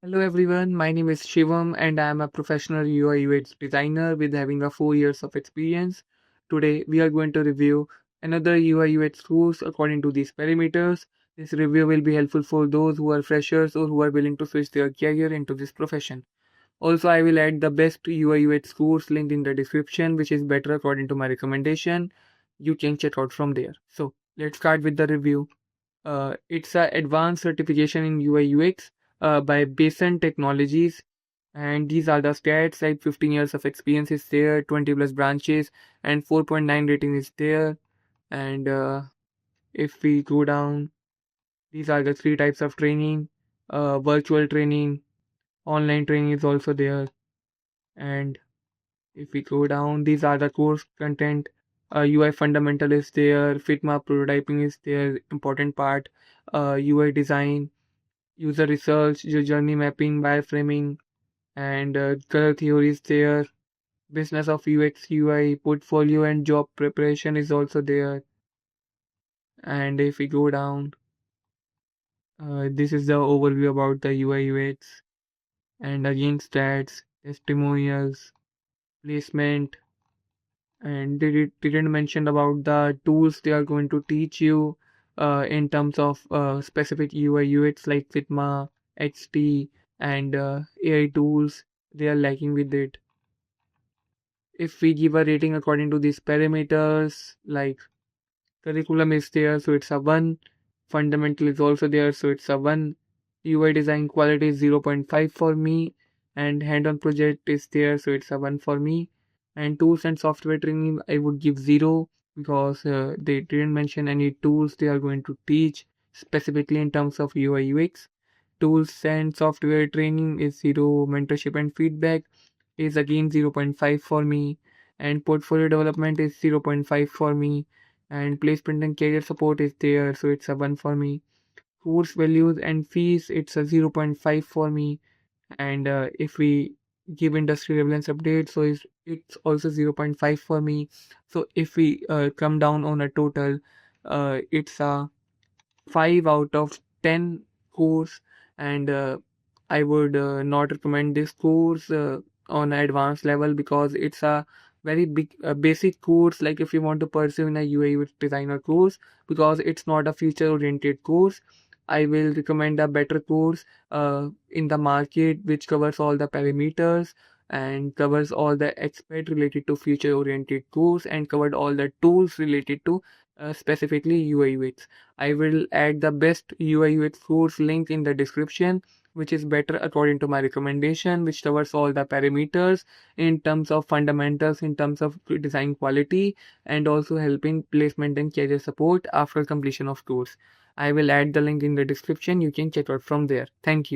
Hello everyone, my name is Shivam and I am a professional UI UX designer with having a 4 years of experience. Today we are going to review another UI UX course according to these parameters. This review will be helpful for those who are freshers or who are willing to switch their career into this profession. Also, I will add the best UI UX course link in the description, which is better according to my recommendation. You can check out from there. So let's start with the review. It's a advanced certification in UI UX by Besant Technologies, and these are the stats like 15 years of experience is there, 20 plus branches, and 4.9 rating is there. And if we go down, these are the three types of training: virtual training, online training is also there, and if we go down, these are the course content. UI fundamental is there, Figma prototyping is there, important part, UI design, user research, your journey mapping, wireframing, and color theory is there. Business of UX, UI, portfolio and job preparation is also there. And if we go down, this is the overview about the UI UX. And again, stats, testimonials, placement, and didn't mention about the tools they are going to teach you in terms of specific UI UX like Figma, XT, and AI tools. They are lacking with it. If we give a rating according to these parameters, like curriculum is there, so it's a 1. Fundamental is also there, so it's a 1. UI design quality is 0.5 for me, and hand-on project is there, so it's a 1 for me. And tools and software training, I would give 0 because they didn't mention any tools they are going to teach specifically in terms of UI UX. Tools and software training is 0. Mentorship and feedback is again 0.5 for me, and portfolio development is 0.5 for me, and placement and career support is there, so it's a 1 for me. Course values and fees, it's a 0.5 for me, and if we give industry relevance update, so it's also 0.5 for me. So if we come down on a total, it's a 5 out of 10 course, and I would not recommend this course on advanced level because it's a very big basic course, like if you want to pursue in a UI with designer course, because it's not a future oriented course. I will recommend a better course in the market which covers all the parameters and covers all the aspect related to future oriented course and covered all the tools related to specifically UI UX. I will add the best UI UX course link in the description, which is better according to my recommendation, which covers all the parameters in terms of fundamentals, in terms of design quality, and also helping placement and career support after completion of course. I will add the link in the description. You can check out from there. Thank you.